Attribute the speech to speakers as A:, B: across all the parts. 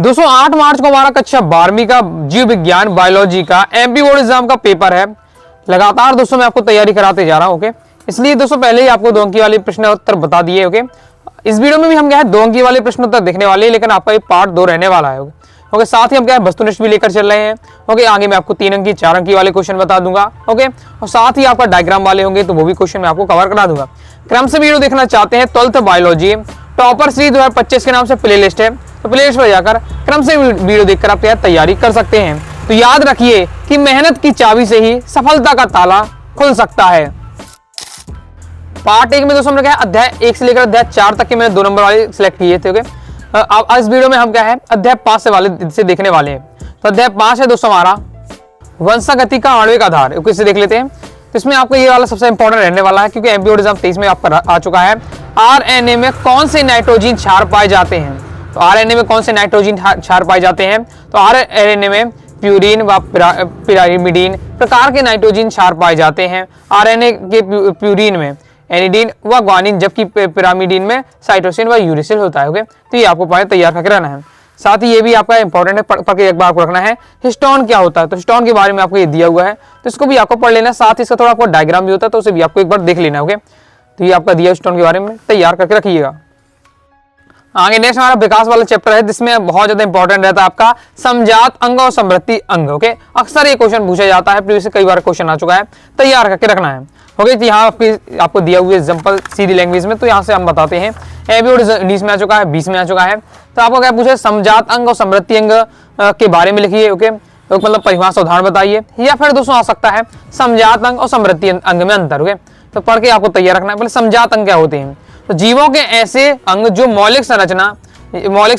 A: दोस्तों 8 मार्च को हमारा कक्षा 12वीं का जीव विज्ञान बायोलॉजी का एमपी बोर्ड एग्जाम का पेपर है। लगातार दोस्तों मैं आपको तैयारी कराते जा रहा हूं। ओके, इसलिए दोस्तों पहले ही आपको 2 अंकी वाले प्रश्न उत्तर बता दिए। ओके, इस वीडियो में भी हम क्या है 2 अंकी वाले प्रश्न उत्तर देखने वाले हैं, लेकिन आपका ये पार्ट 2 रहने वाला है। ओके, साथ ही हम क्या है वस्तुनिष्ठ भी लेकर चल रहे हैं। ओके, आगे मैं आपको 3 अंकी 4 अंकी वाले क्वेश्चन बता दूंगा। ओके, और साथ ही आपका डायग्राम वाले होंगे तो वो भी क्वेश्चन मैं आपको कवर करा दूंगा। क्रम से वीडियो देखना चाहते हैं 12th बायोलॉजी टॉपर सीरीज 2025 के नाम से प्लेलिस्ट है, तो प्लेलिस्ट पर जाकर क्रम से वीडियो देखकर आप तैयारी कर सकते हैं। तो याद रखिए कि मेहनत की चाबी से ही सफलता का ताला खुल सकता है। पार्ट 1 में दोस्तों हमने क्या है अध्याय 1 से लेकर अध्याय 4 तक के मैंने 2 नंबर वाले सिलेक्ट किए थे। ओके, अब इस वीडियो में हम क्या है अध्याय 5 से वाले से देखने वाले हैं। तो अध्याय 5 है दोस्तों हमारा वंशागति का आणविक आधार। ओके, इसे देख लेते हैं। तो इसमें आपको ये वाला सबसे इंपॉर्टेंट रहने वाला है, क्योंकि एमपी बोर्ड एग्जाम 23 में आपका आ चुका है। आरएनए में कौन से नाइट्रोजन क्षार पाए जाते हैं? तो आरएनए में कौन से नाइट्रोजन क्षार पाए जाते हैं? तो आरएनए में प्यूरिन व पिरामिडीन प्रकार के नाइट्रोजन क्षार पाए जाते हैं। आरएनए के प्यूरिन में एनिडीन व ग्वानिन, जबकि पिरामिडीन में साइटोसिन व यूरिसिल होता है। ओके, तो ये आपको पहले तैयार करके रहना है। साथ ही ये भी आपका इंपॉर्टेंट है, पढ़ के एक बार आपको रखना है। हिस्टोन क्या होता है? तो हिस्टोन के बारे में आपको ये दिया हुआ है, तो इसको भी आपको पढ़ लेना है। साथ ही इसका थोड़ा आपको डायग्राम भी होता है, तो उसे भी आपको एक बार देख लेना है। ओके, तो ये आपका दिया हिस्टोन के बारे में तैयार करके रखिएगा। आगे नेक्स्ट हमारा विकास वाला चैप्टर है, जिसमें बहुत ज्यादा इंपॉर्टेंट रहता है आपका समजात अंग और समृद्धि अंग। ओके, अक्सर ये क्वेश्चन पूछा जाता है, प्रीवियस कई बार क्वेश्चन आ चुका है, तैयार करके रखना है। ओके, तो यहाँ आपको दिया हुआ एग्जाम्पल सीधी लैंग्वेज में, तो यहाँ से हम बताते हैं। एबीओड 19 में आ चुका है, 20 में आ चुका है। तो आपको क्या पूछे समजात अंग और समृद्धि अंग के बारे में लिखिए। ओके, तो मतलब परिभाषा उदाहरण बताइए, या फिर दोस्तों आ सकता है समजात अंग और समृद्धि अंग में अंतर। ओके, तो पढ़ के आपको तैयार रखना है। पहले समजात अंग क्या होते हैं? तो जीवों के ऐसे अंग जो मौलिक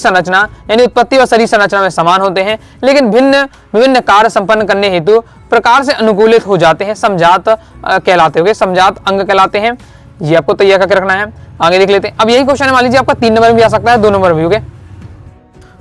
A: संरचना यानी उत्पत्ति व शरीर संरचना में समान होते हैं, लेकिन विभिन्न कार्य संपन्न करने हेतु प्रकार से अनुकूलित हो जाते हैं, समजात कहलाते हैं। समजात अंग कहलाते हैं। ये आपको तैयार करके रखना है। आगे देख लेते हैं। अब यही क्वेश्चन मान लीजिए आपका 3 नंबर में भी आ सकता है, 2 नंबर भी। ओके,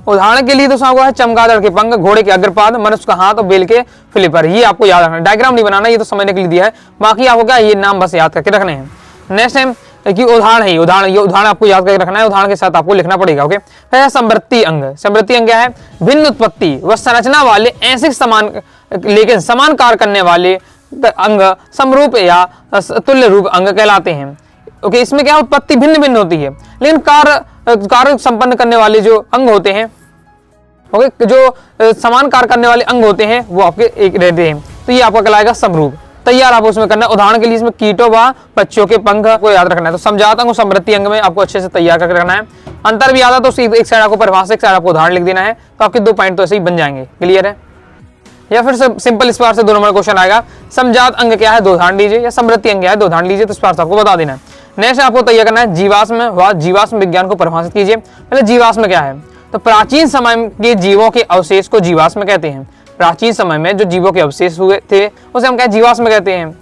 A: उदाहरण के लिए दोस्तों आपको है चमगादड़ के पंख, घोड़े के अग्रपाद, मनुष्य का हाथ और बेल के फ्लिपर। ये आपको याद रखना है, डायग्राम नहीं बनाना, ये तो समझने के लिए दिया है। बाकी आपको क्या ये नाम बस याद करके रखने हैं। नेक्स्ट टाइम कि उदाहरण है, उदाहरण आपको याद करके रखना है, उदाहरण के साथ आपको लिखना पड़ेगा। ओके, फिर समृद्धि अंग। समृद्धि अंग क्या है? भिन्न उत्पत्ति व संरचना वाले ऐसे समान कार्य करने वाले अंग समरूप या तुल्य रूप अंग कहलाते हैं। ओके, इसमें क्या उत्पत्ति भिन्न होती है, लेकिन कार्य संपन्न करने वाले जो अंग होते हैं, ओके, जो समान कार्य करने वाले अंग होते हैं वो आपके एक रहते हैं। तो ये आपका कहलाएगा समरूप। तैयार आपको उसमें करना है। उदाहरण के लिए इसमें कीटों व पक्षियों के पंख को याद रखना है। तो समजात अंग और समृद्धि अंग में आपको अच्छे से तैयार करके रखना है। अंतर भी आता तो एक साइड आपको परिभाषा, एक साइड आपको उदाहरण लिख देना है, तो आपके 2 पॉइंट तो ऐसे ही बन जाएंगे। क्लियर है? या फिर सिंपल इस बार से 2 नंबर क्वेश्चन आएगा, समजात अंग क्या है 2 उदाहरण लीजिए, या समृद्धि अंग क्या है 2 उदाहरण लीजिए, तो इस बार से आपको बता देना है। नेक्स्ट आपको तैयार करना है जीवाश्म व जीवाश्म विज्ञान को परिभाषित कीजिए। पहले जीवाश्म क्या है? तो प्राचीन समय के जीवों के अवशेष को जीवाश्म कहते हैं। प्राचीन समय में जो जीवों के अवशेष हुए थे उसे हम क्या जीवाश्म कहते हैं।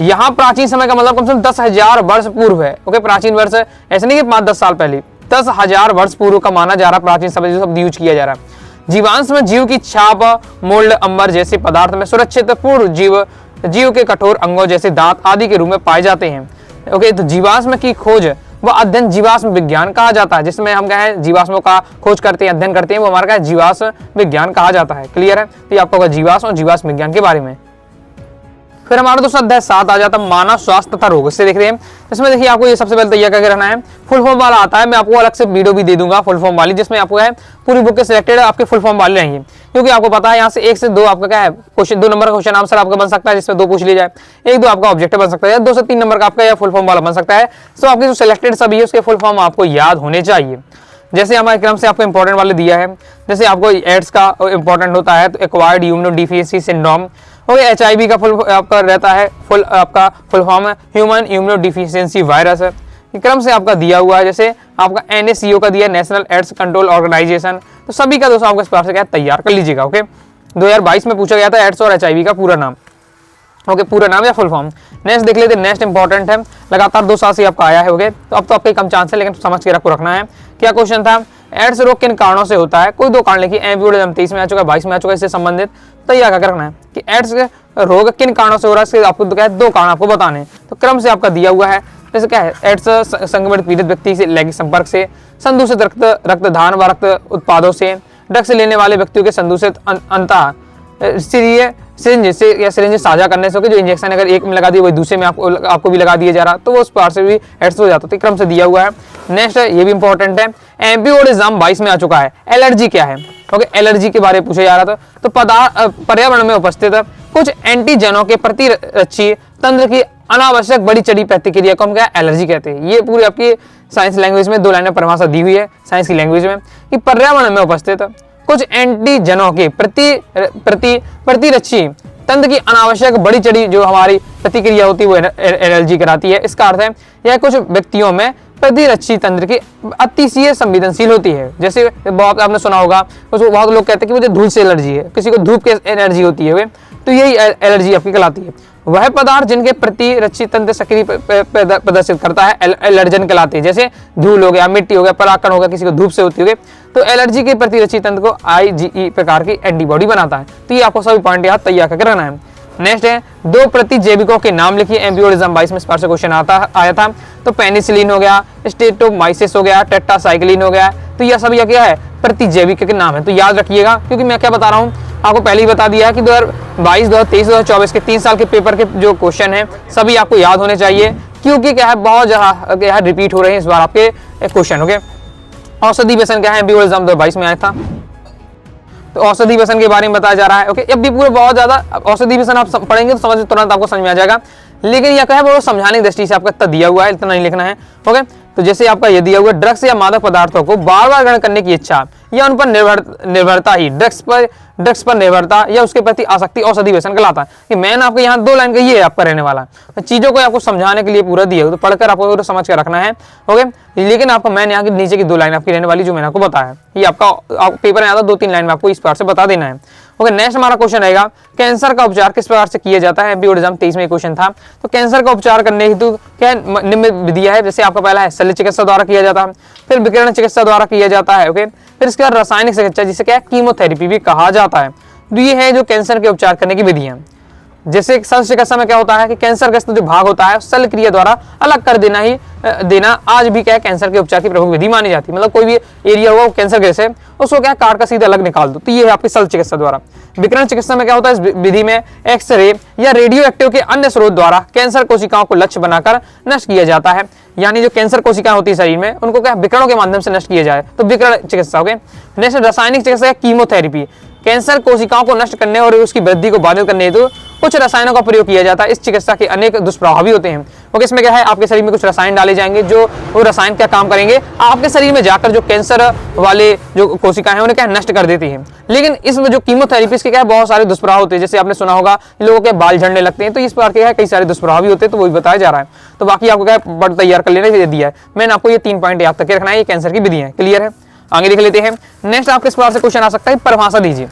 A: यहाँ प्राचीन समय का मतलब कम से कम 10,000 वर्ष पूर्व है। ओके, प्राचीन वर्ष ऐसे नहीं कि 5-10 साल पहले, 10,000 वर्ष पूर्व का माना जा रहा प्राचीन समय जो शब्द यूज किया जा रहा है। जीवांश में जीव की छाप, मोल्ड, अंबर जैसे पदार्थ में सुरक्षित पूर्व जीव के कठोर अंगों जैसे दांत आदि के रूप में पाए जाते हैं। ओके, तो जीवाश्म की खोज व अध्ययन जीवाश्म विज्ञान कहा जाता है, जिसमें हम क्या है जीवाश्मों का खोज करते हैं, अध्ययन करते हैं, वो हमारा क्या जीवाश्म विज्ञान कहा जाता है। क्लियर है? तो ये आपका होगा जीवाश्म और जीवाश्म विज्ञान के बारे में। फिर हमारा दोस्तों अध्याय 7 आ जाता है मानव स्वास्थ्य तथा रोग। इससे देखते हैं, इसमें देखिए आपको ये सबसे पहले तैयार करके रहना है। फुल फॉर्म वाला आता है, मैं आपको अलग से वीडियो भी दे दूंगा फुल फॉर्म वाली, जिसमें आपको है पूरी बुक के सिलेक्टेड आपके फुल फॉर्म वाले रहेंगे, क्योंकि आपको पता है यहाँ से 1 से 2 आपका क्या है क्वेश्चन, 2 नंबर का क्वेश्चन आंसर आपका बन सकता है, जिसमें 2 पूछ लिया जाए, 1-2 आपका ऑब्जेक्टिव बन सकता है, 2 से 3 नंबर का आपका या फुल फॉर्म वाला बन सकता है। तो आपके जो सिलेक्टेड सभी है उसके फुल फॉर्म आपको याद होने चाहिए। जैसे हमारे क्रम से आपको इंपॉर्टेंट वाले दिया है, जैसे आपको एड्स का इंपॉर्टेंट होता है, तो acquired immunodeficiency syndrome. Okay, HIV का फुल आपका रहता है, आपका फुल फॉर्म है ह्यूमन इम्यूनोडेफिशिएंसी वायरस। क्रम से आपका दिया हुआ है, जैसे आपका NACO का दिया नेशनल एड्स कंट्रोल ऑर्गेनाइजेशन। तो सभी का दोस्तों आपको इस बार से क्या तैयार कर लीजिएगा। ओके, 2022 में पूछा गया था एड्स और HIV का पूरा नाम। ओके, पूरा नाम या फुल फॉर्म। नेक्स्ट देख लेते हैं। नेक्स्ट इंपॉर्टेंट है, लगातार 2 साल से आपका आया है। ओके, तो अब तो आपके कम चांस है, लेकिन समझ के आपको रखना है। क्या क्वेश्चन था? एड्स रोग किन कारणों से होता है? कोई 2 कारण लिखिए। एमपी 23 में आ चुका है, 22 में आ चुका है, इससे संबंधित तैयार करके रखना है कि एड्स रोग किन कारणों से हो रहा है। इसके आपको क्या है 2 कारण आपको बताने। तो क्रम से आपका दिया हुआ है, जैसे क्या है एड्स संक्रमित पीड़ित व्यक्ति से लैंगिक संपर्क से, संदूषित रक्तदान व रक्त उत्पादों से, ड्रग्स लेने वाले व्यक्तियों के संदूषित अंतः सिरिंज से या सिरिंज साझा करने से, जो इंजेक्शन अगर एक में लगा दिया वही दूसरे में आपको भी लगा दिया जा रहा, तो वो उस पार से भी एड्स हो जाता है। क्रम से दिया हुआ है। नेक्स्ट है, ये भी इंपॉर्टेंट है, एमपी बोर्ड एग्जाम 22 में आ चुका है। एलर्जी क्या है? ओके, एलर्जी के बारे में पूछा जा रहा था। तो पर्यावरण में उपस्थित कुछ एंटीजनों के प्रतिरक्षी तंत्र की अनावश्यक बड़ी चढ़ी प्रतिक्रिया को हम क्या एलर्जी कहते हैं। ये पूरी आपकी साइंस लैंग्वेज में 2 लाइनें परिभाषा दी हुई है साइंस की लैंग्वेज में, कि पर्यावरण में उपस्थित कुछ एंटीजनों के प्रतिरक्षी तंत्र की अनावश्यक बड़ी चढ़ी जो हमारी प्रतिक्रिया होती है वो एलर्जी कराती है। इसका अर्थ है यह कुछ व्यक्तियों में प्रतिरक्षी तंत्र की अतिशय संवेदनशील होती है। जैसे बहुत आपने सुना होगा, बहुत लोग कहते हैं कि मुझे धूल से एलर्जी है, किसी को धूप की एलर्जी होती है, तो यही एलर्जी आपकी कहलाती है। वह पदार्थ जिनके प्रतिरक्षी तंत्र सक्रिय प्रदर्शित करता है एलर्जन कहलाते हैं। जैसे धूल हो गया, मिट्टी हो गया, परागकण हो गया, किसी को धूप से होती होगी, तो एलर्जी के प्रतिरक्षी तंत्र को IgE प्रकार की एंटीबॉडी बनाता है। तो ये आपको सभी पॉइंट याद तैयार करके रखना है। नेक्स्ट है, 2 प्रतिजैविकों के नाम लिखिए। एमपी बोर्ड एग्जाम 22 में इस बार से क्वेश्चन आया था। तो पेनिसिलिन हो गया, स्ट्रेप्टोमाइसिस हो गया, टेट्रासाइक्लिन हो गया, तो यह सब क्या है? प्रतिजैविक के नाम है। तो याद रखिएगा, क्योंकि मैं क्या बता रहा हूँ आपको पहले ही बता दिया है कि 2022, 2023, 2024 के 3 साल के पेपर के जो क्वेश्चन है सभी आपको याद होने चाहिए, क्योंकि क्या है बहुत जगह रिपीट हो रहे हैं इस बार आपके क्वेश्चन। ओके, औषधि व्यसन क्या है? एमपी बोर्ड एग्जाम 2022 में आया था। तो औषधि व्यसन के बारे में बताया जा रहा है। ओके, अब भी पूरे बहुत ज्यादा औषधि व्यसन आप पढ़ेंगे तो तुरंत आपको समझ में आ जाएगा, लेकिन यह क्या है वो समझाने की दृष्टि से आपका इतना दिया हुआ है, इतना नहीं लिखना है। ओके, तो जैसे आपका ये दिया हुआ ड्रग्स या मादक पदार्थों को बार बार ग्रहण करने की इच्छा या उन पर निर्भरता ही ड्रग्स पर निर्भरता या उसके प्रति आसक्ति औषधि व्यसन कहलाता है। कि मैंने आपको यहाँ 2 लाइन का ये आपका रहने वाला है, चीजों को आपको समझाने के लिए पूरा दिया हुआ, तो पढ़कर आपको तो समझ कर रखना है। ओके, लेकिन आपको मैंने यहाँ की नीचे की 2 लाइन आपकी रहने वाली जो मैंने आपको बताया, ये आपका पेपर में आता 2-3 लाइन में आपको इस प्रकार से बता देना है। ओके, नेक्स्ट हमारा क्वेश्चन रहेगा, कैंसर का उपचार किस प्रकार से किया जाता है? एमपी बोर्ड एग्जाम 23 में क्वेश्चन था। तो कैंसर का उपचार करने हेतु क्या निम्न विधियां है। जैसे आपका पहला है शल्य चिकित्सा द्वारा किया जाता है, फिर विकिरण चिकित्सा द्वारा किया जाता है। ओके, फिर इसके बाद रासायनिक चिकित्सा जिसे क्या कीमोथेरेपी भी कहा जाता है। तो ये है जो कैंसर के उपचार करने की विधियां। जैसे शल्य चिकित्सा में क्या होता है कि कैंसरग्रस्त जो भाग होता है शल्य क्रिया द्वारा अलग कर देना आज भी क्या है कैंसर के उपचार की प्रमुख विधि मानी जाती है। मतलब कोई भी एरिया होगा कैंसर ग्रस्त है उसको क्या काट कर सीधे अलग निकाल दो, तो ये है आपकी शल्य चिकित्सा द्वारा। विकिरण चिकित्सा में क्या होता है, इस विधि में एक्सरे या रेडियो एक्टिव के अन्य स्रोत द्वारा कैंसर कोशिकाओं को लक्ष्य बनाकर नष्ट किया जाता है। यानी जो कैंसर कोशिकाएं होती है शरीर में उनको क्या विकिरणों के माध्यम से नष्ट किया जाए, तो विकिरण चिकित्सा हो गए। नेक्स्ट रासायनिक चिकित्सा कीमोथेरेपी, कैंसर कोशिकाओं को नष्ट करने और उसकी वृद्धि को बाधित करने हेतु कुछ रसायनों का प्रयोग किया जाता है। इस चिकित्सा के अनेक दुष्प्रभाव भी होते हैं। ओके, इसमें क्या है आपके शरीर में कुछ रसायन डाले जाएंगे, जो वो रसायन क्या काम करेंगे आपके शरीर में जाकर जो कैंसर वाले जो कोशिकाएं हैं उन्हें क्या नष्ट कर देती हैं। लेकिन इसमें जो कीमोथेरेपी के क्या बहुत सारे दुष्प्रभाव होते हैं। जैसे आपने सुना होगा लोगों के बाल झड़ने लगते हैं, तो इस प्रकार के कई सारे दुष्प्रभाव भी होते हैं, तो वही बताया जा रहा है। तो बाकी आपको क्या बट तैयार कर लेना दिया है, मैंने आपको ये 3 पॉइंट याद करके रखना है। ये कैंसर की विधि है, क्लियर है। आगे देख लेते हैं। नेक्स्ट आपके इस प्रकार से क्वेश्चन आ सकता है, परिभाषा दीजिए।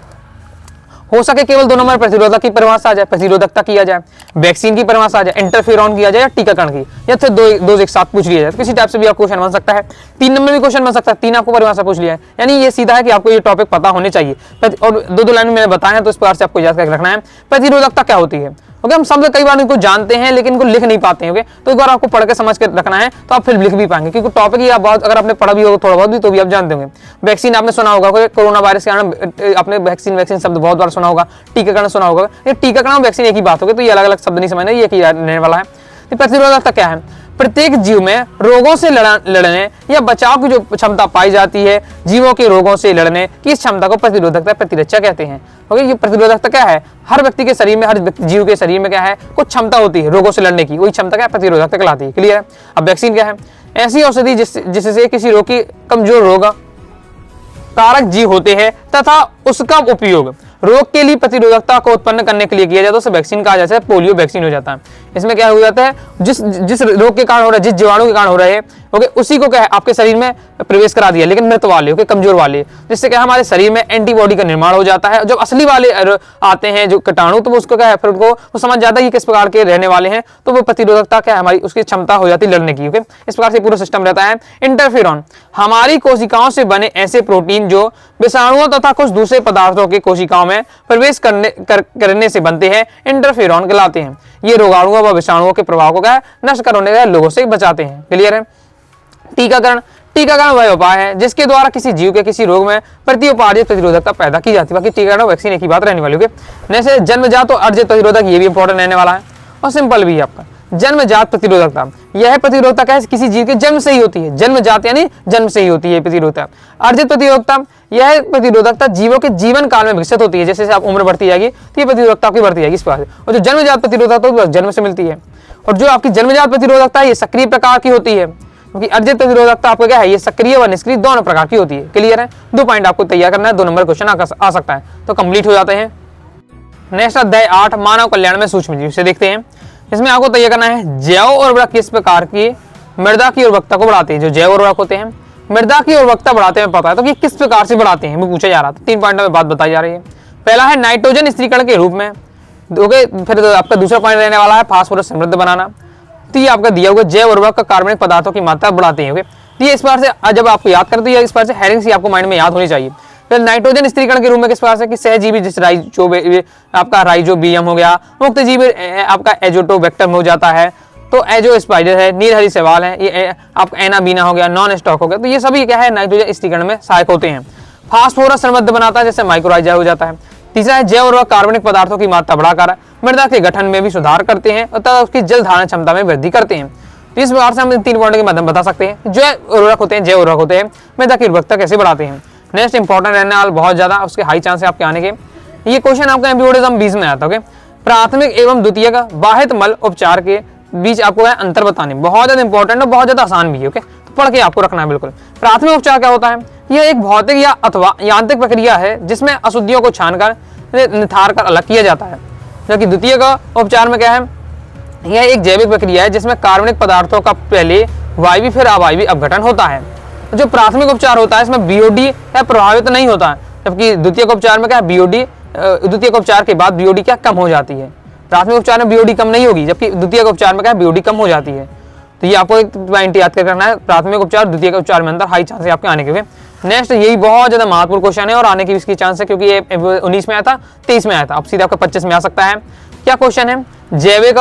A: हो सके केवल 2 नंबर प्रतिरोधक की परिभाषा आ जाए, प्रतिरोधकता किया जाए, वैक्सीन की परिभाषा आ जाए, इंटरफेरॉन किया जाए या टीकाकरण की, या फिर दो एक साथ पूछ लिया जाए। तो किसी टाइप से भी आपको क्वेश्चन बन सकता है। 3 नंबर भी क्वेश्चन बन सकता है, 3 आपको परिभाषा पूछ लिया है। यानी ये सीधा है कि आपको ये टॉपिक पता होने चाहिए। और 2 लाइन में मैंने बताया, तो इस प्रकार से आपको याद करके रखना है। प्रतिरोधकता क्या होती है? ओके, हम शब्द कई बार इनको जानते हैं लेकिन इनको लिख नहीं पाते हैं। ओके, तो एक बार आपको पढ़ के समझ के रखना है, तो आप फिर लिख भी पाएंगे, क्योंकि टॉपिक ही आप बहुत अगर आपने पढ़ा भी होगा थोड़ा बहुत भी तो भी आप जानते होंगे। वैक्सीन आपने सुना होगा, कोरोना वायरस के कारण आपने वैक्सीन शब्द बहुत बार सुना होगा। टीकाकरण सुना होगा, ये टीकाकरण और वैक्सीन एक ही बात होगी, तो ये अलग अलग शब्द नहीं समझना, ये एक ही रहने वाला है। तो प्रतिरोधकता क्या है? प्रत्येक जीव में रोगों से लड़ने या बचाव की जो क्षमता पाई जाती है, जीवों के रोगों से लड़ने की इस क्षमता को प्रतिरोधकता प्रतिरक्षा कहते हैं। ओके, ये प्रतिरोधकता क्या है? हर व्यक्ति के शरीर में, हर जीव के शरीर में क्या है कुछ क्षमता होती है रोगों से लड़ने की, वही क्षमता क्या प्रतिरोधकता कहलाती है, क्लियर है। अब वैक्सीन क्या है? ऐसी औषधि जिससे किसी रोग की कमजोर रोग कारक जीव होते हैं तथा उसका उपयोग रोग के लिए प्रतिरोधकता को उत्पन्न करने के लिए किया जाता है, उसे वैक्सीन कहा जाता है। पोलियो वैक्सीन हो जाता है। इसमें क्या हो जाता है, जिस रोग के कारण हो रहा है, जिस जीवाणु के कारण हो रहे हैं, ओके, उसी को क्या है आपके शरीर में प्रवेश करा दिया, लेकिन मृत वाले, ओके, कमजोर वाले, जिससे क्या हमारे शरीर में एंटीबॉडी का निर्माण हो जाता है। जब असली वाले आते हैं जो कीटाणु, तो वो उसको क्या है फिर उनको वो समझ जाता है कि किस प्रकार के रहने वाले हैं, तो वो प्रतिरोधकता क्या है हमारी उसकी क्षमता हो जाती है लड़ने की। ओके, इस प्रकार से पूरा सिस्टम रहता है। इंटरफेरॉन हमारी कोशिकाओं से बने ऐसे प्रोटीन जो विषाणुओं तथा कुछ दूसरे पदार्थों की कोशिकाओं में प्रवेश करने से बनते हैं, इंटरफेरॉन कहलाते हैं। ये रोगाणुओं व विषाणुओं के प्रभाव को क्या नष्ट करने का लोगों से बचाते हैं, क्लियर है। टीकाकरण टीकाकरण वह उपाय है जिसके द्वारा किसी जीव के किसी रोग में प्रत्युपार्जित प्रतिरोधकता पैदा की जाती है। बाकी टीकाकरण वैक्सीन एक ही बात रहने वाली है। जैसे जन्मजात और अर्जित प्रतिरोधक, ये भी इंपॉर्टेंट रहने वाला है और सिंपल भी है आपका। जन्मजात प्रतिरोधकता, यह प्रतिरोधकता क्या है, किसी जीव के जन्म से ही होती है। जन्मजात यानी जन्म से ही होती है प्रतिरोधकता। अर्जित प्रतिरोधकता, यह प्रतिरोधकता जीवों के जीवन काल में विकसित होती है। जैसे जैसे आप उम्र बढ़ती जाएगी तो ये प्रतिरोधकता आपकी बढ़ती जाएगी इस प्रकार से। और जो जन्मजात प्रतिरोधकता तो जन्म से मिलती है। और जो आपकी जन्मजात प्रतिरोधकता है ये सक्रिय प्रकार की होती है, क्योंकि अर्जित प्रतिरोधकता आपको क्या है, ये सक्रिय व निष्क्रिय दोनों प्रकार की होती है। क्लियर है? 2 पॉइंट आपको तैयार करना है, 2 नंबर क्वेश्चन आ सकता है, तो कंप्लीट हो जाते हैं। नेक्स्ट अध्याय 8 मानव कल्याण में सूक्ष्म जीव से देखते हैं। इसमें आपको तैयार करना है जैव उर्वरक किस प्रकार की मृदा की उर्वरकता को बढ़ाते हैं। जो जैव उर्वरक होते हैं मृदा की उर्वरकता बढ़ाते हैं, पता है तो कि किस प्रकार से बढ़ाते हैं वो पूछा जा रहा था। 3 पॉइंट में बात बताई जा रही है। पहला है नाइट्रोजन स्थिरीकरण के रूप में, फिर आपका दूसरा पॉइंट रहने वाला है फास्फोरस समृद्ध बनाना। तो ये आपका दिया हुआ जैव उर्वरक का कार्बनिक पदार्थों की मात्रा बढ़ाते हैं। तो ये इस बार से जब आपको याद करते हैं, इस बार से हेडिंग सी आपको माइंड में याद होनी चाहिए। फिर नाइट्रोजन स्थिरीकरण के रूप में किस प्रकार से कि सहजीवी जिस आपका राइजोबियम हो गया, मुक्त जीवी आपका एजोटोबैक्टर हो जाता है, तो एजो स्पाइडर है, नीलहरी शैवाल है, ये आपका एनाबीना हो गया, नॉन स्टॉक हो गया। तो ये सभी क्या है नाइट्रोजन स्थिरीकरण में सहायक होते हैं। फास्फोरस समृद्ध बनाता है, जैसे माइक्रोराइजा हो जाता है। तीसरा है जैव उर्वरक कार्बनिक पदार्थों की मात्रा बढ़ाकर मृदा के गठन में भी सुधार करते हैं तथा उसकी जल धारण क्षमता में वृद्धि करते हैं। तो इस प्रकार से हम 3 पॉइंट के माध्यम बता सकते हैं जो उर्वरक होते हैं, जैव उर्वरक होते हैं, मृदा की उर्वरकता कैसे बढ़ाते हैं। नेक्स्ट इंपॉर्टेंट रहने वाला बहुत ज्यादा, उसके हाई चांस है आपके आने के। ये क्वेश्चन आपका एमपीओडिज्म 20 में आता है। प्राथमिक एवं द्वितीय का वाहित मल उपचार के बीच आपको है अंतर बताने, बहुत ज्यादा इंपॉर्टेंट और बहुत ज्यादा आसान भी है। ओके, तो पढ़ के आपको रखना है बिल्कुल। प्राथमिक उपचार क्या होता है? यह एक भौतिक या अथवा यांत्रिक प्रक्रिया है जिसमें अशुद्धियों को छानकर निथार कर अलग किया जाता है। जबकि द्वितीय का उपचार में क्या है, यह एक जैविक प्रक्रिया है जिसमें कार्बनिक पदार्थों का पहले वायवीय फिर अवायवीय अपघटन होता है। जो प्राथमिक उपचार होता है इसमें बीओडी प्रभावित नहीं होता है, जबकि द्वितीय उपचार में क्या है बीओडी, द्वितीय उपचार के बाद बीओडी क्या कम हो जाती है। प्राथमिक उपचार में बीओडी कम नहीं होगी, जबकि द्वितीय उपचार में क्या है बीओडी कम हो जाती है। तो ये आपको एक पॉइंट याद करना है, प्राथमिक उपचार द्वितीय उपचार में अंतर हाई चांस है आपके आने के। नेक्स्ट यही बहुत ज्यादा महत्वपूर्ण क्वेश्चन है और आने की इसकी चांस है, क्योंकि ये 19 में आया था, 23 में आया था, अब सीधा आपका 25 में आ सकता है। क्या क्वेश्चन है? जैविक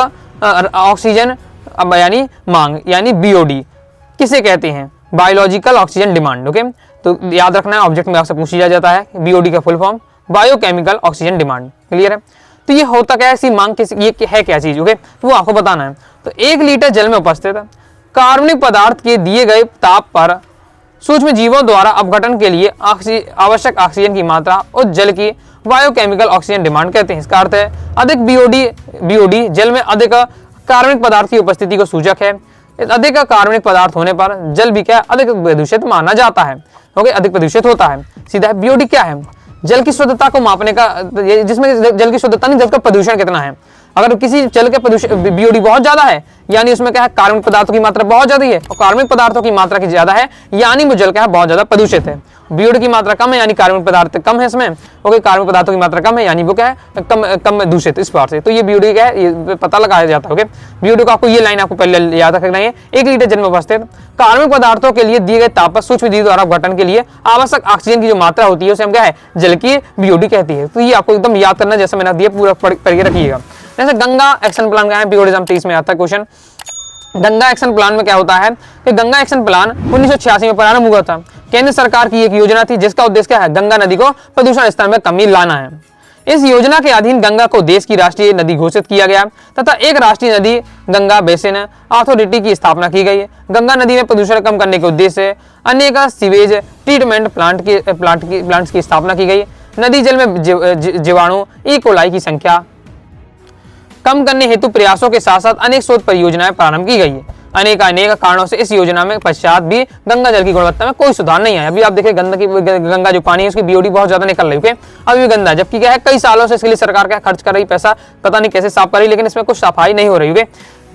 A: ऑक्सीजन यानी मांग यानी बीओडी किसे कहते हैं? Biological oxygen demand. ओके, तो याद रखना है, ऑब्जेक्ट में आपसे पूछी जाता है बीओडी का full form biochemical oxygen demand. Clear है? तो ये होता क्या है, ऐसी मांग ये है क्या चीज? ओके, तो वो आपको बताना है। तो 1 लीटर जल में उपस्थित कार्बनिक पदार्थ के दिए गए ताप पर सूक्ष्म जीवों द्वारा अपघटन के लिए आवश्यक ऑक्सीजन की मात्रा उस जल की बायोकेमिकल ऑक्सीजन डिमांड कहते हैं। इसका अर्थ है अधिक बीओडी जल में अधिक कार्बनिक पदार्थ की उपस्थिति को सूचक है। अधिक कार्बनिक पदार्थ होने पर जल भी क्या अधिक प्रदूषित माना जाता है। ओके, अधिक प्रदूषित होता है। सीधा बीओडी क्या है? जल की शुद्धता को मापने का, जिसमें जल की शुद्धता नहीं, जल का प्रदूषण कितना है। अगर किसी जल के प्रदूषण बीओडी बहुत ज्यादा है, यानी उसमें क्या है कार्बनिक पदार्थों की मात्रा बहुत ज्यादा है, और कार्बनिक पदार्थों की मात्रा की ज्यादा है, यानी वो जल क्या है बहुत ज्यादा प्रदूषित है। बीओडी की मात्रा कम है यानी कार्बनिक पदार्थ कम है इसमें। ओके, कार्बनिक पदार्थों की मात्रा कम है यानी वो क्या है कम दूषित इस बार से। तो ये बीओडी क्या है ये पता लगाया जाता है। ओके, बीओडी को आपको ये लाइन आपको पहले याद रखना है। 1 लीटर जल में उपस्थित कार्बनिक पदार्थों के लिए दिए गए ताप पर सूक्ष्म जीव द्वारा अपघटन के लिए आवश्यक ऑक्सीजन की जो मात्रा होती है उसे हम क्या है जल की बीओडी कहती है। तो ये आपको एकदम याद करना, जैसे मैंने दिया पूरा पढ़ के रखिएगा। जैसे गंगा एक्शन प्लान का है, बीओडिज्म 30 में आता है क्वेश्चन। गंगा एक्शन प्लान में क्या होता है कि गंगा एक्शन प्लान 1986 में प्रारंभ हुआ था। केंद्र सरकार की एक योजना थी जिसका उद्देश्य क्या है, गंगा नदी को प्रदूषण स्तर में कमी लाना है। इस योजना के अधीन गंगा को देश की राष्ट्रीय नदी घोषित किया गया तथा एक राष्ट्रीय नदी गंगा बेसिन अथॉरिटी की स्थापना की गई। गंगा नदी में प्रदूषण कम करने के उद्देश्य से अनेक सीवेज ट्रीटमेंट प्लांट्स की स्थापना की गई। नदी जल में जीवाणु ई कोलाई की संख्या कम करने हेतु प्रयासों के साथ साथ अनेक शोध परियोजनाएं प्रारंभ की गई है। अनेक कारणों से इस योजना में पश्चात भी गंगा जल की गुणवत्ता में कोई सुधार नहीं आया। अभी आप देखें गंगा जो पानी है उसकी बीओडी बहुत ज्यादा निकल रही है, अभी भी गंदा है, जबकि क्या है कई सालों से इसके लिए सरकार क्या खर्च कर रही पैसा, पता नहीं कैसे साफ कर रही, लेकिन इसमें कुछ सफाई नहीं हो रही है।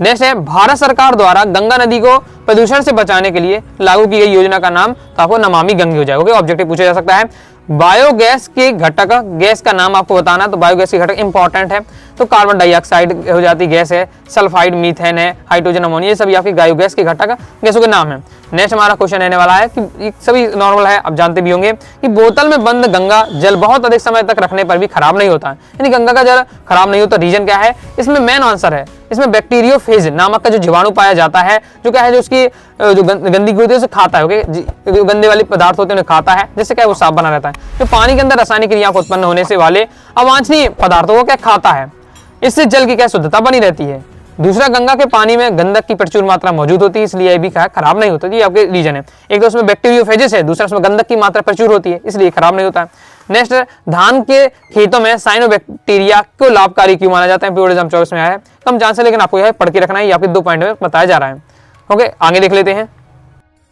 A: नेक्स्ट है भारत सरकार द्वारा गंगा नदी को प्रदूषण से बचाने के लिए लागू की गई योजना का नाम तो आपको नमामि गंगे हो जाएगा। ऑब्जेक्टिव पूछा जा सकता है। बायोगैस के घटक गैस का नाम आपको बताना, तो बायोगैस के घटक इंपॉर्टेंट है। तो कार्बन डाइऑक्साइड हो जाती गैस है, सल्फाइड मीथेन है, हाइड्रोजन अमोनिया, ये सभी आपकी बायो गैस के घटक गैसों के नाम है। नेक्स्ट हमारा क्वेश्चन रहने वाला है कि ये सभी नॉर्मल है, आप जानते भी होंगे कि बोतल में बंद गंगा जल बहुत अधिक समय तक रखने पर भी खराब नहीं होता है, यानी गंगा का जल खराब नहीं होता। रीजन क्या है इसमें? मेन आंसर है इसमें बैक्टीरियोफेज नामक का जो जीवाणु पाया जाता है, जो क्या है, जो उसकी जो गंदगी होती है उसे खाता है, ओके, जो गंदे वाले पदार्थ होते हैं उन्हें खाता है, जिससे क्या है वो साफ बना रहता है। जो पानी के अंदर रासायनिक क्रिया को उत्पन्न होने से वाले अवांछनीय पदार्थों को क्या खाता है, इससे जल की क्या शुद्धता बनी रहती है। दूसरा, गंगा के पानी में गंधक की प्रचुर मात्रा मौजूद होती है, इसलिए भी खराब नहीं होता। ये आपके रीजन है। एक तो उसमें बैक्टीरियोफेजेस है, दूसरा उसमें गंधक की मात्रा प्रचुर होती है, इसलिए खराब नहीं होता है। नेक्स्ट, धान के खेतों में साइनोबैक्टीरिया को लाभकारी क्यों माना जाता है? प्योर एग्जाम 24 में आया है, कम चांस है, लेकिन आपको यह पढ़ के रखना है, ये आपके 2 पॉइंट में बताया जा रहा है। ओके, आगे देख लेते हैं।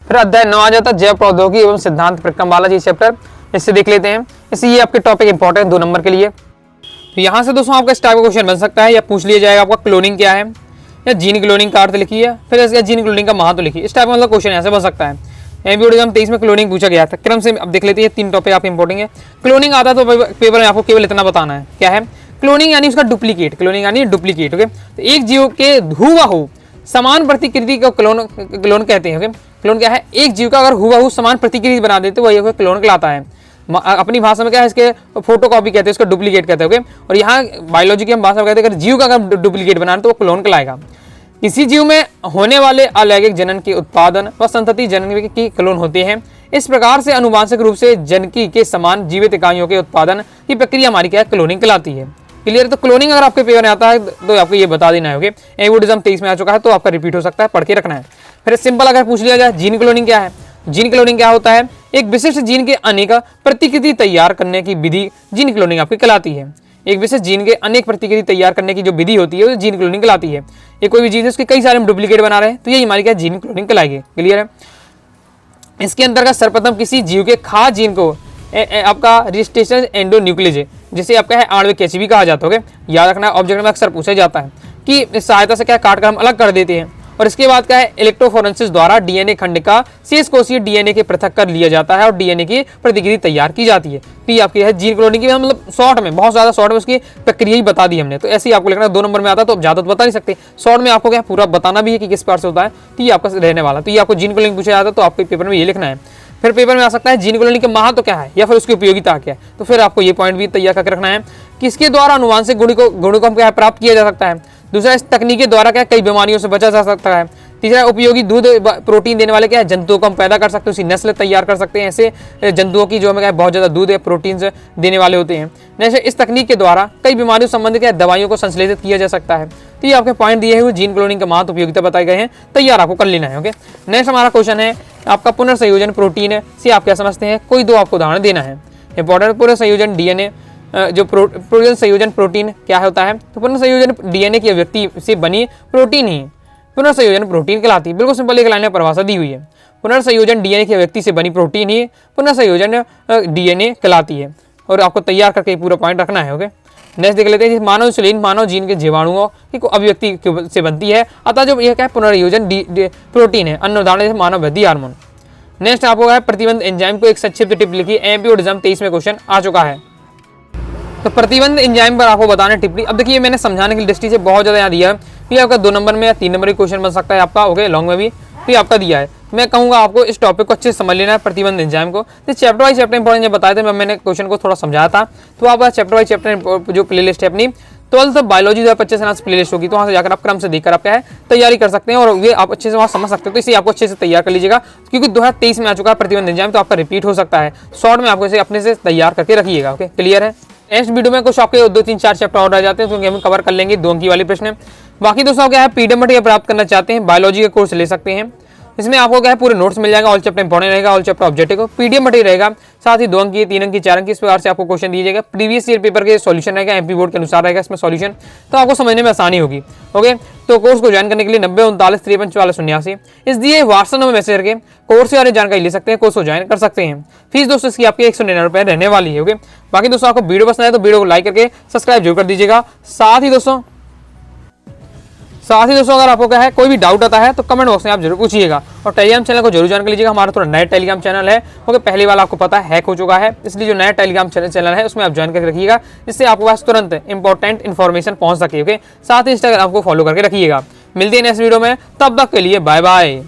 A: फिर अध्याय 9 आ जाता है जैव प्रौद्योगिकी एवं सिद्धांत प्रक्रम वाला जी चैप्टर, इससे देख लेते हैं। इससे ये आपके टॉपिक इंपॉर्टेंट 2 नंबर के लिए। तो यहाँ से दोस्तों आपका इस टाइप का क्वेश्चन बन सकता है, या पूछ लिया जाएगा आपका क्लोनिंग क्या है, या जीन क्लोनिंग का अर्थ लिखिए, फिर इसका जीन क्लोनिंग का महत्व लिखिए। इस टाइप का मतलब क्वेश्चन ऐसे बन सकता है। एमपीएससी 23 में क्लोनिंग पूछा गया था। क्रम से अब देख लेते हैं, 3 टॉपिक आप इंपॉर्टेंट है। क्लोनिंग आता तो पेपर में आपको केवल इतना बताना है, क्या है क्लोनिंग, यानी उसका डुप्लीकेट। क्लोनिंग यानी डुप्लीकेट, ओके। तो एक जीव के हुबहू समान प्रतिकृति को क्लोन कहते हैं, ओके। क्लोन क्या है? एक जीव का अगर हुबहू समान प्रतिकृति बना देते वही क्लोन कहलाता है। अपनी भाषा में क्या है इसके फोटोकॉपी कहते हैं, इसको डुप्लीकेट कहते हैं, ओके। और यहाँ बायोलॉजी की हम भाषा में कहते हैं अगर जीव का अगर डुप्लीकेट बनाना तो वो क्लोन कहलाएगा। किसी जीव में होने वाले अलैंगिक जनन के उत्पादन व संतति जनन की क्लोन होते हैं। इस प्रकार से आनुवांशिक रूप से जनकी के समान जीवित इकाइयों के उत्पादन की प्रक्रिया हमारी क्या है? क्लोनिंग कहलाती है। क्लियर? तो क्लोनिंग अगर आपके पेपर में आता है तो आपको ये बता देना है, ओके। एवोडिज्म 23 में आ चुका है, तो आपका रिपीट हो सकता है, पढ़ के रखना है। फिर सिंपल अगर पूछ लिया जाए जीन क्लोनिंग क्या है? जीन क्लोनिंग क्या होता है? एक विशिष्ट जीन के अनेक प्रतिकृति तैयार करने की विधि जीन क्लोनिंग आपकी कहलाती है। एक विशेष जीन के अनेक प्रतिकृति तैयार करने की जो विधि होती है वो जीन क्लोनिंग कहलाती है। ये कोई भी जीन है उसके कई सारे हम डुप्लीकेट बना रहे हैं तो ये हमारी क्या जीन क्लोनिंग कहलाएगी। क्लियर है? इसके अंतर्गत सर्वप्रथम किसी जीव के खास जीन को आपका रजिस्ट्रेशन एंडोन्यूक्लियस, जिसे आपका है आणविक कैची भी कहा जाता है। याद रखना, ऑब्जेक्ट में अक्सर पूछा जाता है कि इस सहायता से क्या काट कर हम अलग कर देते हैं। और इसके बाद क्या है? इलेक्ट्रोफोरेंसिस द्वारा डीएनए खंड का शेष कोशीय डीएनए के पृथक कर लिया जाता है और डीएनए की प्रतिकृति तैयार की जाती है। तो ये आपकी है जीन क्लोनिंग की, मतलब शॉर्ट में, बहुत ज्यादा शॉर्ट में उसकी प्रक्रिया ही बता दी हमने। तो ऐसे ही आपको लिखना 2 नंबर में आता है, तो आप ज्यादा तो बता नहीं सकते, शॉर्ट में आपको क्या पूरा बताना भी है कि किस प्रकार से होता है। तो ये आपका रहने वाला, तो ये आपको जीन क्लोनिंग पूछा जाता है तो आपके पेपर में ये लिखना है। फिर पेपर में आ सकता है जीन क्लोनिंग के महत्व क्या है या फिर उसकी उपयोगिता क्या है। तो फिर आपको ये पॉइंट भी तैयार करके रखना है कि इसके द्वारा अनुवांशिक गुणों को हम क्या प्राप्त किया जा सकता है। दूसरा, इस तकनीक के द्वारा क्या कई बीमारियों से बचा जा सकता है। तीसरा, उपयोगी दूध प्रोटीन देने वाले क्या है? जंतुओं को हम पैदा कर सकते हैं, उसकी नस्ल तैयार कर सकते हैं, ऐसे जंतुओं की जो हमें क्या बहुत ज्यादा दूध या प्रोटीन देने वाले होते हैं। जैसे इस तकनीक के द्वारा कई बीमारियों संबंधित क्या दवाइयों को संश्लेषित किया जा सकता है। तो ये आपके पॉइंट दिए हुए जीन क्लोनिंग के महत्व उपयोगिता बताए गए हैं, तैयार आपको कर लेना है, ओके। नेक्स्ट हमारा क्वेश्चन है आपका पुनर्संयोजन प्रोटीन से आप क्या समझते हैं? कोई 2 आपको उदाहरण देना है। इंपॉर्टेंट, पुनर्संयोजन डीएनए जो पुनर्संयोजन प्रोटीन क्या होता है? तो पुनर्संयोजन डीएनए की अभिव्यक्ति से बनी प्रोटीन ही पुनर्संयोजन प्रोटीन कहलाती है। बिल्कुल सिंपल एक लाइन में परिभाषा दी हुई है। पुनर्संयोजन डीएनए की अभिव्यक्ति से बनी प्रोटीन ही पुनर्संयोजन डीएनए कहलाती है। और आपको तैयार करके पूरा पॉइंट रखना है, ओके। नेक्स्ट देख लेते हैं, मानव इंसुलिन मानव जीन के जीवाणुओं की अभिव्यक्ति से बनती है, अतः जो यह क्या है पुनर्संयोजन प्रोटीन है। अन्य उदाहरण जैसे मानव वृद्धि हार्मोन। नेक्स्ट आपको है प्रतिबंध एंजाइम को एक संक्षिप्त टिप लिखी। एमपीएससी 23 में क्वेश्चन आ चुका है। तो प्रतिबंध एंजाइम पर आपको बताना टिप्पणी। अब देखिए मैंने समझाने की दृष्टि से बहुत ज्यादा यहाँ दिया है, ये आपका 2 नंबर में या 3 नंबर का क्वेश्चन बन सकता है आपका, ओके, लॉन्ग में भी। तो ये आपका दिया है, मैं कहूँगा आपको इस टॉपिक को अच्छे से समझ लेना है, प्रतिबंध एंजाइम को। तो चैप्टर वाइज चैप्टर इंपॉर्टेंट जब बताए थे, मैंने क्वेश्चन को थोड़ा समझाया था। तो आप चैप्टर वाइज चैप्टर जो प्ले लिस्ट है अपनी 12th बायोलॉजी 2025 से प्ले लिस्ट होगी, तो वहाँ से जाकर आप क्रम से देखकर आप क्या है तैयारी कर सकते हैं और ये आप अच्छे से वहाँ समझ सकते हो। तो इसे आपको अच्छे से तैयार कर लीजिएगा, क्योंकि 2023 में आ चुका है प्रतिबंध एंजाइम, तो आपका रिपीट हो सकता है। शॉर्ट में आपको इसे अपने से तैयार करके रखिएगा, ओके। क्लियर है? नेक्स्ट वीडियो में कुछ आपके 2, 3, 4 चैप्टर और रह जाते हैं, तो हम कवर कर लेंगे 2 अंक वाली प्रश्न। बाकी दोस्तों क्या है पीडीएफ मटेरियल प्राप्त करना चाहते हैं, बायोलॉजी का कोर्स ले सकते हैं। इसमें आपको क्या है पूरे नोट्स मिल जाएगा, ऑल चैप्टर इंपॉर्टेंट रहेगा, all chapter objective PDF material रहेगा, साथ ही 2 अंक की, 3 अंक की, 4 अंक की, इस प्रकार से आपको क्वेश्चन दिए जाएगा। प्रीवियस ईयर पेपर के सॉल्यूशन रहेगा, एमपी बोर्ड के अनुसार रहेगा इसमें सॉल्यूशन, तो आपको समझने में आसानी होगी, ओके। तो कोर्स को ज्वाइन करने के लिए 90 39 53 44 89 इस दिए व्हाट्सएप नंबर मैसेज करके कोर्स के बारे में जानकारी ले सकते हैं, कोर्स को ज्वाइन कर सकते हैं। फीस दोस्तों इसकी आपकी 199 रुपये रहने वाली है, ओके। बाकी दोस्तों आपको वीडियो पसंद आए तो वीडियो को लाइक करके सब्सक्राइब जरूर कर दीजिएगा। साथ ही दोस्तों साथ ही दोस्तों अगर आपको क्या है कोई भी डाउट आता है तो कमेंट बॉक्स में आप जरूर पूछिएगा, और टेलीग्राम चैनल को जरूर ज्वाइन कर लीजिएगा। हमारा थोड़ा नया टेलीग्राम चैनल है, क्योंकि पहली बार आपको पता है हैक हो चुका है, इसलिए जो नया टेलीग्राम चैनल है उसमें आप ज्वाइन करके रखिएगा, जिससे आपके पास तुरंत इंपॉर्टेंट इन्फॉर्मेशन पहुंच सके। ओके, साथ ही इंस्टाग्राम को फॉलो करके रखिएगा। मिलते हैं नेक्स्ट वीडियो में, तब तक के लिए बाय बाय।